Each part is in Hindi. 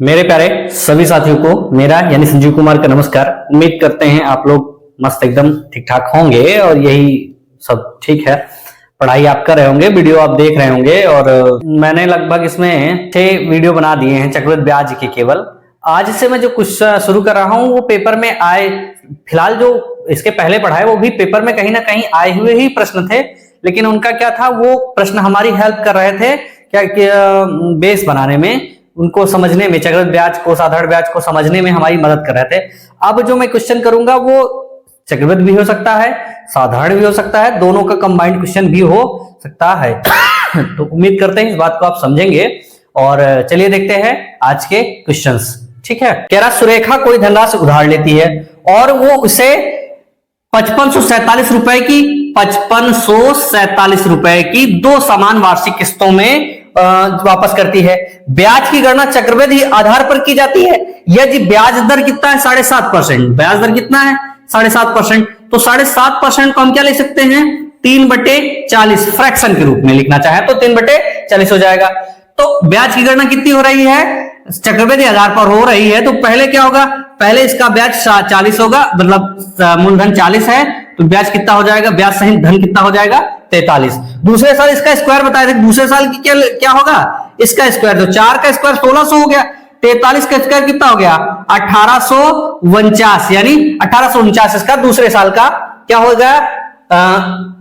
मेरे प्यारे सभी साथियों को मेरा यानी संजीव कुमार का नमस्कार। उम्मीद करते हैं आप लोग मस्त एकदम ठीक ठाक होंगे और यही सब ठीक है। पढ़ाई आप कर रहे होंगे, वीडियो आप देख रहे होंगे और मैंने लगभग इसमें 6 वीडियो बना दिए हैं चक्रवृद्धि ब्याज के। केवल आज से मैं जो कुछ शुरू कर रहा हूं वो पेपर में आए, फिलहाल जो इसके पहले पढ़ा है वो भी पेपर में कहीं ना कहीं आए हुए ही प्रश्न थे, लेकिन उनका क्या था, वो प्रश्न हमारी हेल्प कर रहे थे क्या बेस बनाने में, उनको समझने में, चक्रवृद्धि ब्याज को, साधारण ब्याज को समझने में हमारी मदद कर रहे थे। अब जो मैं क्वेश्चन करूंगा वो चक्रवृद्धि भी हो सकता है, साधारण भी हो सकता है, दोनों का कंबाइंड क्वेश्चन भी हो सकता है। तो उम्मीद करते हैं इस बात को आप समझेंगे और चलिए देखते हैं आज के क्वेश्चंस। ठीक है, कह रहा सुरेखा कोई धनराशि उधार लेती है और वो उसे 5547 रुपए की 5547 रुपए की 2 समान वार्षिक किस्तों में वापस करती है। ब्याज की गणना चक्रवृद्धि आधार पर की जाती है। यदि ब्याज दर कितना है 7.5%, ब्याज दर कितना है 7.5%, तो 7.5% को हम क्या ले सकते हैं 3/40 फ्रैक्शन के रूप में लिखना चाहे तो 3/40 हो जाएगा। तो ब्याज की गणना कितनी हो रही है, चक्रवृद्धि आधार पर हो रही है, तो पहले क्या होगा, पहले इसका ब्याज 40 होगा, मतलब मूलधन 40 है तो ब्याज कितना हो जाएगा, ब्याज सहित धन कितना हो जाएगा 43। दूसरे साल इसका स्क्वायर बताए थे, दूसरे साल की क्या होगा इसका स्क्वायर, तो 4 का स्क्वायर 1600 हो गया, 43 का स्क्वायर कितना हो गया 1849, यानी 1849 इसका दूसरे साल का क्या होगा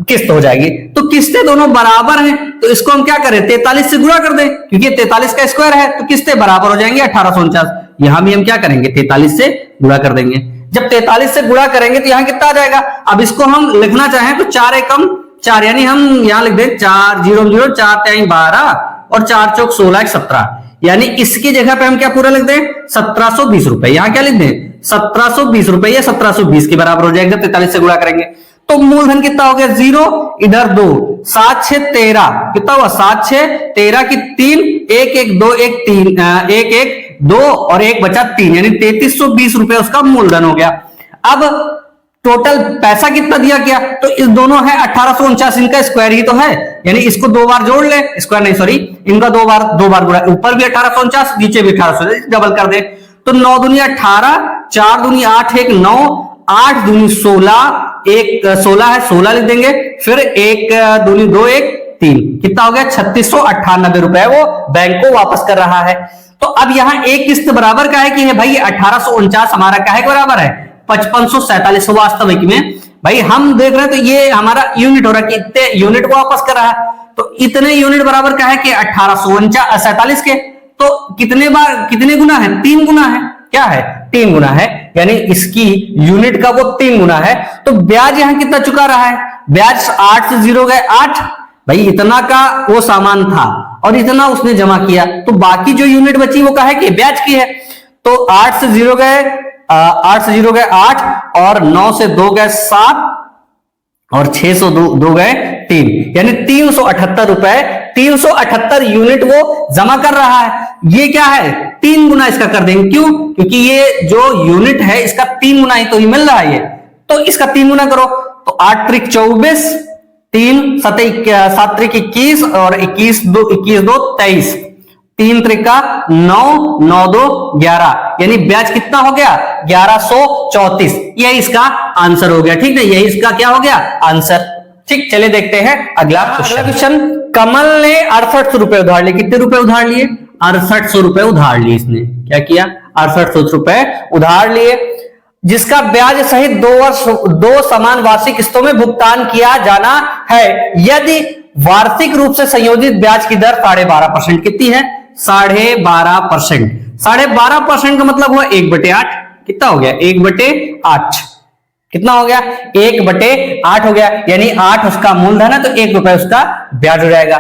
किस्त हो जाएगी। तो किस्तें दोनों बराबर हैं तो इसको हम क्या करें 43 से गुणा कर दें, क्योंकि 43 का स्क्वायर है तो किस्तें बराबर हो जाएंगे 1849। यहां भी हम क्या करेंगे 43 से गुणा कर देंगे। जब 43 से गुणा करेंगे तो यहां कितना आ जाएगा, अब इसको हम लिखना चाहें तो 4 एकम 4, यानी हम यहां लिख दें 4 0 0 4 3 12 और 4 चौक 16 17, यानी इसकी जगह पे हम क्या पूरा लिख दें 1720 रुपए। यहां क्या लिख दें 1720 रुपए, या 1720 के बराबर हो जाएगा 43 से गुणा करेंगे। तो मूलधन कितना हो गया 0, इधर 2, 7 6 13, कितना हुआ 7 6 13 की 3, 1 1 2 1 3 1 1 2 और 1 बचा 3, यानी 3320 रुपए उसका मूलधन हो गया। अब टोटल पैसा कितना दिया गया, तो इस दोनों है 1849, इनका स्क्वायर ही तो है, यानी इसको 2 बार जोड़ ले, स्क्वायर नहीं सॉरी, इनका 2 बार गुणा, ऊपर भी 1849 नीचे भी 1849, डबल कर दे तो 9 दूनी 18, 4 दूनी 8 1 9, 8 दूनी 16, 1 16 है 16 लिख देंगे, फिर 1 दूनी 2 1 3, कितना हो गया 3698 रुपए वो बैंक को वापस कर रहा है। तो अब यहाँ एक किस्त बराबर का है कि है भाई 1849 हमारा का है बराबर है 5547। वास्तविक में भाई हम देख रहे हैं तो ये हमारा यूनिट हो रहा है कि इतने यूनिट को वापस कर रहा है, तो इतने यूनिट बराबर का है कि 1847 के, तो कितने बार कितने गुना है 3 गुना है, क्या है 3 गुना है, यानी इसकी यूनिट का वो 3 गुना है। तो ब्याज यहां कितना चुका रहा है, ब्याज 8 से 0 गए 8, भाई इतना का वो सामान था और इतना उसने जमा किया, तो बाकी जो यूनिट बची वो काहे की ब्याज की है। तो 8 से 0 गए 8 और 9 से 2 गए 7 और 6 से 2 गए 3, यानी 378 रुपए 378 यूनिट वो जमा कर रहा है। ये क्या है 3 गुना इसका कर देंगे, क्यों, क्योंकि ये जो यूनिट है इसका 3 गुना ही तो ही मिल रहा है ये, तो इसका 3 गुना करो तो 8 त्रिक 24, 3 7 त्रिक 21 और 21 2 23, 3 त्रिका 9 9 2 11, यानी ब्याज कितना हो गया 1134। यही इसका आंसर हो गया। ठीक है, यही इसका क्या हो गया आंसर। ठीक, चलिए देखते हैं अगला क्वेश्चन। कमल ने 6800 रुपए उधार लिए, कितने रुपए उधार लिए 6800 रुपए उधार लिए, इसने क्या किया 6800 रुपए उधार लिए, जिसका ब्याज सहित 2 समान वार्षिक किस्तों में भुगतान किया जाना है। यदि वार्षिक रूप से संयोजित ब्याज की दर 12.5% कितनी है 12.5%। 12.5% का मतलब हुआ 1/8, कितना हो गया 1/8, कितना हो गया 1/8 हो गया, यानी 8 उसका मूलधन है तो 1 रुपए उसका ब्याज हो जाएगा।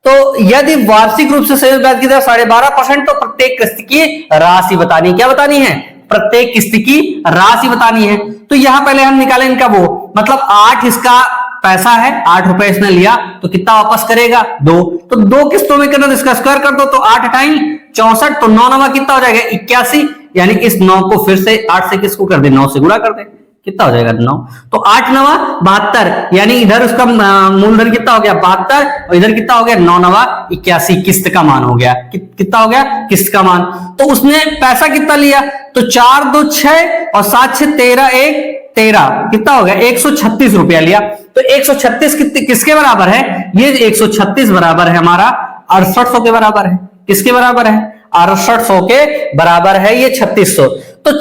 तो यदि वार्षिक रूप से संयोजित ब्याज की दर 12.5%, तो प्रत्येक किस्त की राशि बतानी, क्या बतानी है प्रत्येक किस्त की राशि बतानी है। तो यहां पहले हम निकालें इनका वो, मतलब 8 इसका पैसा है, 8 रुपए इसने लिया तो कितना वापस करेगा 2, तो 2 किस्तों में करना तो इसका स्क्वायर कर दो, तो 8 टाइम 64, तो 9 9 कितना हो जाएगा 81, यानी इस 9 को फिर से 8 से किसको कर दे 9 से गुणा कर दे, कितना हो जाएगा 9। तो 8 नवा 72, यानी इधर उसका मूलधन कितना हो गया 72 और इधर कितना हो गया 9 नवा 81, किस्त का मान हो गया। कितना हो गया किस्त का मान। तो उसने पैसा कितना लिया, तो 4 2 6 और 7 6 13 1 13, कितना हो गया 136 रुपया लिया। तो 136 किसके बराबर है, ये 136 बराबर है हमारा 6800 के बराबर है। किसके बराबर है 6800 के बराबर है ये 3600। तो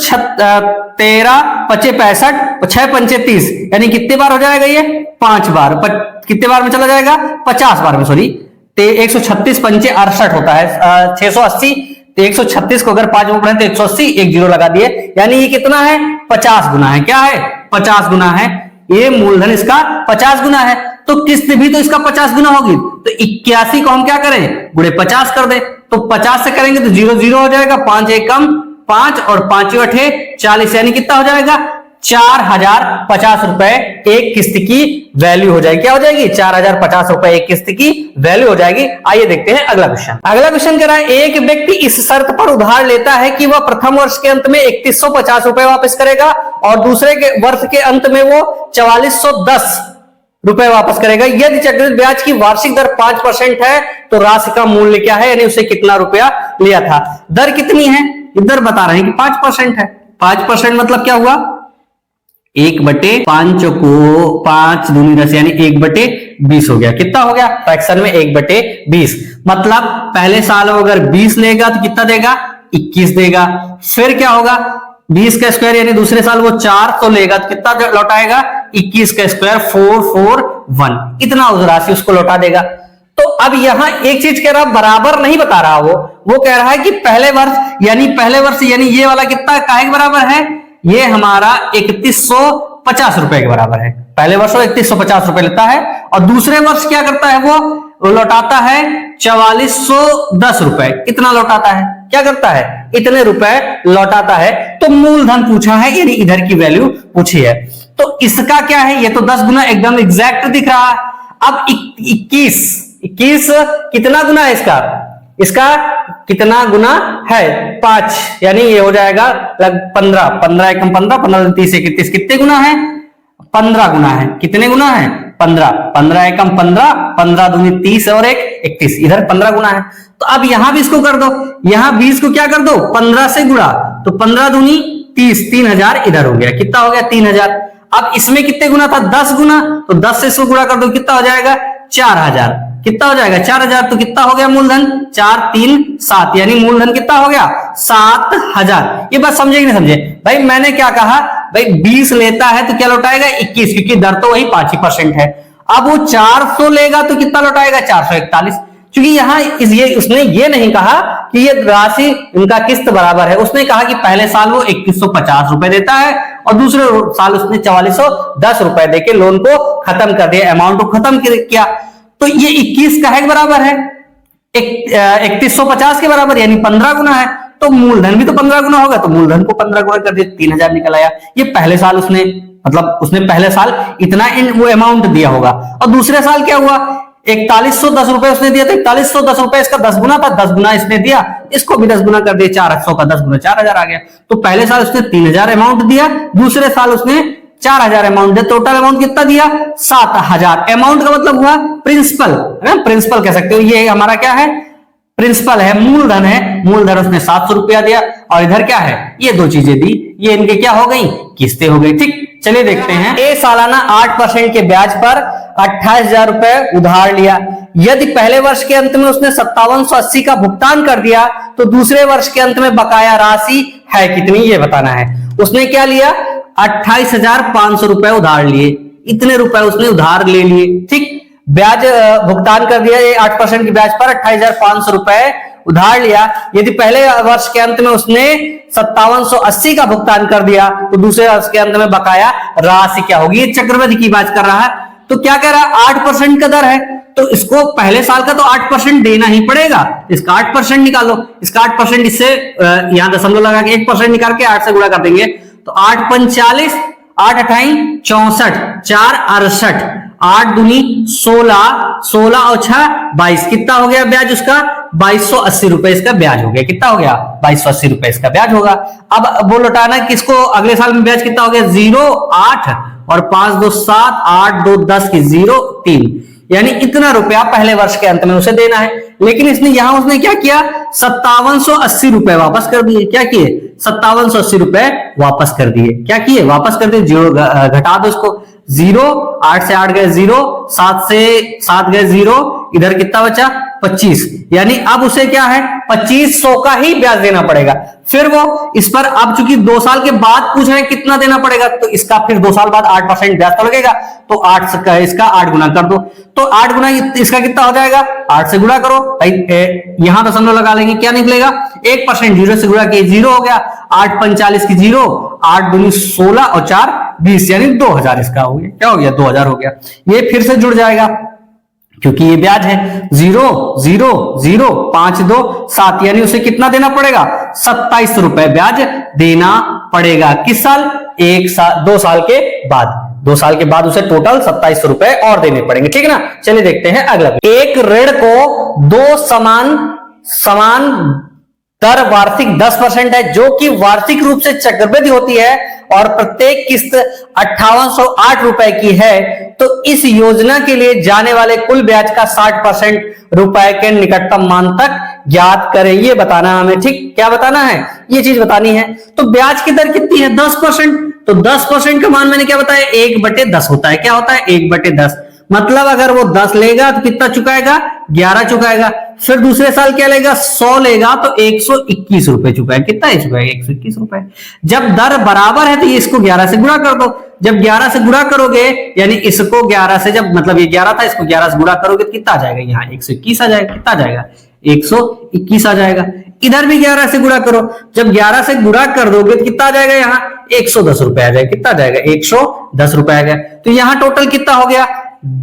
13 5 65 6 5 30, यानी कितने बार हो जाएगा ये 5 बार। कितने बार में चला जाएगा 50 बार में, सॉरी 136 5 68 होता है 680। तो 136 को अगर 5 में पढ़े तो 180, एक जीरो लगा दिए, यानी ये कितना है 50 गुना है। क्या है 50 गुना है, ये मूलधन इसका 50 गुना है। तो किस्त भी तो इसका 50 गुना होगी। तो 81 को हम क्या करें गुणे 50 कर दे। तो 50 से करेंगे तो 0 0 हो जाएगा, 5 1 कम 5 और 5 8 40, यानी कितना हो जाएगा 4050 रुपए एक किस्त की वैल्यू हो जाएगी। क्या हो जाएगी 4050 रुपए एक किस्त की वैल्यू हो जाएगी। आइए देखते हैं अगला क्वेश्चन। अगला क्वेश्चन कह रहा है एक व्यक्ति इस शर्त पर उधार लेता है कि वह प्रथम वर्ष के अंत में 3150 रुपए वापस करेगा और दूसरे के वर्ष के अंत में वो 4410 रुपए वापस करेगा। यदि चक्रवृद्धि ब्याज की वार्षिक दर 5% है तो राशि का मूल्य क्या है, यानी उसे कितना रुपया लिया था। दर कितनी है, इधर बता रहे हैं कि 5% है। 5% मतलब क्या हुआ 1/5 को 5 दूनी 10, यानी 1/20 हो गया। कितना हो गया फ्रैक्शन में 1/20, मतलब पहले साल अगर 20 लेगा तो कितना देगा 21 देगा। फिर क्या होगा 20 का स्क्वायर, यानी दूसरे साल वो 400 लेगा तो कितना लौटाएगा 21 का स्क्वायर 441, इतना उस राशि उसको लौटा देगा। तो अब यहां एक चीज कह रहा बराबर नहीं बता रहा, वो कह रहा है कि पहले वर्ष यानी ये वाला कितना काहे के बराबर है, ये हमारा 3150 रुपए के बराबर है। पहले वर्ष वो 3150 रुपए लेता है और दूसरे वर्ष क्या करता है वो लौटाता है 4410 रुपए। इतना लौटाता है, क्या करता है इतने रुपए लौटाता है। तो मूलधन पूछा है, यानी इधर की वैल्यू पूछी है। तो इसका क्या है, ये तो 10 गुना एकदम एग्जैक्ट दिख रहा है। अब 21 कितना गुना है इसका कितना गुना है 5, यानी ये हो जाएगा 15 15 एकम 15 15 30 31, कितने गुना है 15 गुना है। कितने गुना है 15 15 एकम 15 15 दूनी 30 और 1 31, इधर 15 गुना है। तो अब यहां भी इसको कर दो, यहां 20 को क्या कर दो 15 से गुणा, तो 15 दूनी 30, 3000 इधर हो गया। कितना हो गया 3000। अब इसमें कितने गुना था 10 गुना, तो 10 से इसको गुणा कर दो, कितना हो जाएगा 4000। कितना हो जाएगा 4000, तो कितना हो गया मूलधन 4 3 7, यानी मूलधन कितना हो गया 7000। ये बात समझे कि नहीं समझे भाई, मैंने क्या कहा भाई 20 लेता है तो क्या लौटाएगा 21, क्योंकि दर तो वही 5% है। अब वो 400 लेगा तो कितना लौटाएगा 441, क्योंकि यहां उसने ये नहीं कहा कि ये राशि उनका किस्त बराबर है। उसने कहा कि पहले साल वो 2150 रुपए देता है और दूसरे साल उसने 4410 रुपए देके लोन को खत्म कर दिया, अमाउंट को खत्म किया। तो ये 21 का है बराबर है 3150 के बराबर, यानी 15 गुना है। तो मूलधन भी तो 15 गुना होगा, तो मूलधन को 15 गुना कर दिया 3000 निकल आया। ये पहले साल उसने पहले साल इतना वो अमाउंट दिया होगा। और दूसरे साल क्या हुआ 4110 रुपए उसने दिया था, 4110 रुपए इसका 10 गुना था, 10 गुना इसने दिया, इसको भी 10 गुना कर दिया, 400 का 10 गुना 4000 आ गया। तो पहले साल उसने 3000 अमाउंट दिया, दूसरे साल उसने 4000 अमाउंट दिया, टोटल अमाउंट कितना दिया 7000। अमाउंट का मतलब हुआ प्रिंसिपल, प्रिंसिपल कह सकते हो। ये हमारा क्या है प्रिंसिपल है, मूलधन है। मूलधन उसने 700 रुपया दिया और इधर क्या है ये दो चीजें दी, ये इनके क्या हो गई किस्तें हो गई। ठीक, चलिए देखते हैं। ए सालाना 8% के ब्याज पर 28,000 रुपए उधार लिया। यदि पहले वर्ष के अंत में उसने 5780 का भुगतान कर दिया तो दूसरे वर्ष के अंत में बकाया राशि है कितनी, ये बताना है। उसने क्या लिया 28,500 रुपए उधार लिए, इतने रुपए उसने उधार ले लिए। ठीक, ब्याज भुगतान कर दिया 8% की ब्याज पर 28,500 रुपए उधार लिया। यदि पहले वर्ष के अंत में उसने 5780 का भुगतान कर दिया तो दूसरे वर्ष के अंत में बकाया राशि क्या होगी, ये चक्रवृद्धि की बात कर रहा है। तो क्या कह रहा है 8% का दर है, तो इसको पहले साल का तो 8% देना ही पड़ेगा। इसका 8% निकालो, इसका 8% इससे यहां दशमलव लगा के 1% निकाल के 8 से गुणा कर देंगे। तो 8 5 40, 8 अठाई 64, 4 68। 8 दूनी 16, 16 और 6 22, कितना हो गया ब्याज उसका? 2280 रुपए इसका ब्याज हो गया। कितना हो गया? 2280 रुपए इसका ब्याज होगा। अब वो लौटाना किसको? अगले साल में ब्याज कितना हो गया? 0, 8 और 5 2 7, 8 2 10 की 0 3, यानी इतना रुपया पहले वर्ष के अंत में उसे देना है। लेकिन इसने यहां उसने क्या किया? 5780 रुपए वापस कर दिए। क्या किए? 5780 रुपए वापस कर दिए। क्या किए? वापस कर दिए। 0 घटा दो इसको, 0, 8 से 8 गए 0, 7 से 7 गए 0, इधर कितना बचा? 25, यानी अब उसे क्या है? 2500 का ही ब्याज देना पड़ेगा। फिर वो इस पर अब चूंकि 2 साल के बाद पूछ रहे हैं कितना देना पड़ेगा, तो इसका फिर 2 साल बाद 8% ब्याज तो लगेगा, तो 8 का इसका 8 गुना कर दो, तो 8 गुना इसका कितना हो जाएगा? 8 से गुणा करो, यहां दशमलव लगा लेंगे, क्या निकलेगा? 1%, 0 से गुणा किए 0 हो गया, 8 45 की 0, 8 दूनी 16 और 4 20, यानी 2000 इसका हो गया। क्या हो गया? 2000 हो गया। ये फिर से जुड़ जाएगा क्योंकि ये ब्याज है। 0 0 0 5 2 7, यानी उसे कितना देना पड़ेगा? 27 रुपए ब्याज देना पड़ेगा। किस साल? 2 साल के बाद। 2 साल के बाद उसे टोटल 27 रुपए और देने पड़ेंगे। ठीक है ना? चलिए देखते हैं अगला। एक ऋण को 2 समान दर वार्षिक 10% है, जो कि वार्षिक रूप से चक्रवृद्धि होती है और प्रत्येक किस्त 5808 रुपए की है, तो इस योजना के लिए जाने वाले कुल ब्याज का 60% रुपए के निकटतम मान तक ज्ञात करें। ये बताना है हमें। ठीक, क्या बताना है? ये चीज बतानी है। तो ब्याज की दर कितनी है? 10%। तो 10% का मान मैंने क्या बताया? 1/10 होता है। क्या होता है? 1/10। मतलब अगर वो 10 लेगा तो कितना चुकाएगा? 11 चुकाएगा। फिर दूसरे साल क्या लेगा? 100 लेगा तो 121 रुपए चुकाएगा। कितना है चुकाएगा? 121 रुपए। जब दर बराबर है तो ये इसको 11 से गुणा कर दो। जब 11 से गुणा करोगे, यानी इसको 11 से, जब मतलब ये 11 था, इसको 11 से गुणा करोगे तो कितना आ जाएगा? यहाँ 121 आ जाएगा। कितना आ जाएगा? 121 आ जाएगा। इधर भी 11 से गुणा करो, जब 11 से गुणा कर दोगे तो कितना आ जाएगा? यहाँ 110 रुपए आ जाएगा। कितना आ जाएगा? 110 रुपए आ गया। तो यहाँ टोटल कितना हो गया?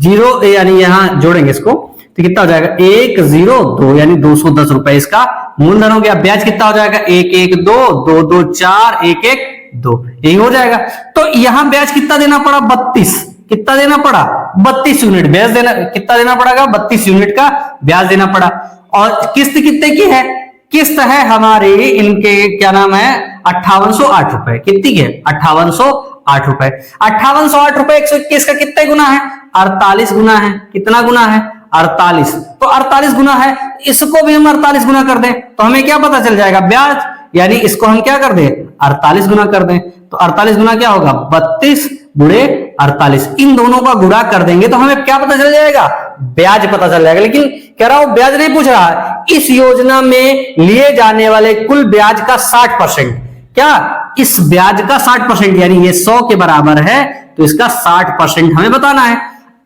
0, यानी यहां जोड़ेंगे इसको तो कितना हो जाएगा? 102, यानी 210 रुपए इसका मूलधन हो गया। ब्याज कितना हो जाएगा? 112 2 4 1 2, यही हो जाएगा। तो यहां ब्याज कितना देना पड़ा? 32। कितना देना पड़ा? 32 यूनिट ब्याज देना। कितना देना पड़ेगा? 32 यूनिट का ब्याज देना पड़ा। और किस्त कितने की है? किस्त है हमारी इनके, क्या नाम है? 5808 रुपए। कितनी है? 5808 रुपए। 5808 रुपए 121 का कितने गुना है? 48 गुना है। कितना गुना है? 48। तो 48 गुना है, इसको भी हम 48 गुना कर दें तो हमें क्या पता चल जाएगा? ब्याज। यानी इसको हम क्या कर दें? 48 गुना कर दें। तो 48 गुना क्या होगा? 32 गुणे 48। इन दोनों का गुणा कर देंगे तो हमें क्या पता चल जाएगा? ब्याज पता चल जाएगा। लेकिन कह रहा हूं ब्याज नहीं पूछ रहा, इस योजना में लिए जाने वाले कुल ब्याज का 60%। क्या? इस ब्याज का 60%, यानी ये 100 के बराबर है तो इसका 60% हमें बताना है।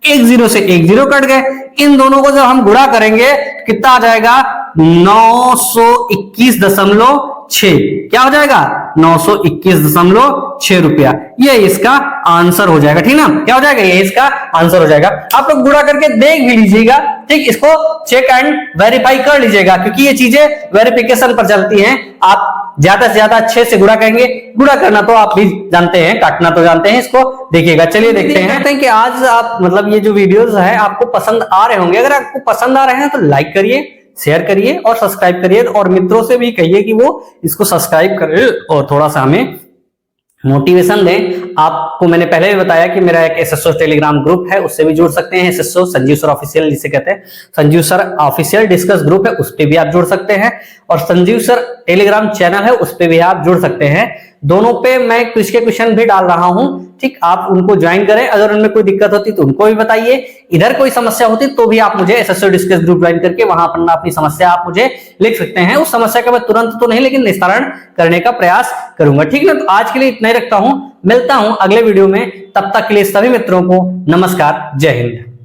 1 0 से 1 0 कट गए। इन दोनों को जब हम गुणा करेंगे कितना आ जाएगा? 921.6। क्या हो जाएगा? 921.6 रुपया। ये इसका आंसर हो जाएगा। ठीक ना? क्या हो जाएगा? ये इसका आंसर हो जाएगा। आप लोग गुणा करके देख भी लीजिएगा। ठीक, इसको चेक एंड वेरीफाई कर लीजिएगा, क्योंकि ये चीजें वेरिफिकेशन पर चलती हैं। आप ज्यादा से ज्यादा 6 से गुणा करेंगे। गुणा करना तो आप भी जानते हैं, काटना तो जानते हैं। इसको देखिएगा। चलिए देखते हैं कि आज आप मतलब ये जो वीडियोस है आपको पसंद आ रहे होंगे। अगर आपको पसंद आ रहे हैं तो लाइक करिए, शेयर करिए और सब्सक्राइब करिए, और मित्रों से भी कहिए कि वो इसको सब्सक्राइब करें और थोड़ा सा हमें मोटिवेशन दें। आपको मैंने पहले भी बताया कि मेरा एक एसएसओ टेलीग्राम ग्रुप है, उससे भी जुड़ सकते हैं। एसएसओ संजीव सर ऑफिशियल जिसे कहते हैं, Sanjeev sir official discuss group है, उस पर भी आप जुड़ सकते हैं। और संजीव सर टेलीग्राम चैनल है, उस पर भी आप जुड़ सकते हैं। दोनों पे मैं क्विज के क्वेश्चन भी डाल रहा हूं। ठीक, आप उनको ज्वाइन करें। अगर उनमें कोई दिक्कत होती तो उनको भी बताइए। इधर कोई समस्या होती तो भी आप मुझे एसएसओ डिस्कस ग्रुप ज्वाइन करके वहां पर अपनी समस्या आप मुझे लिख सकते हैं। उस समस्या का मैं तुरंत तो नहीं, लेकिन निस्तारण करने का प्रयास करूंगा। ठीक ना? तो आज के लिए इतना ही रखता हूं। मिलता हूं अगले वीडियो में। तब तक के लिए सभी मित्रों को नमस्कार। जय हिंद।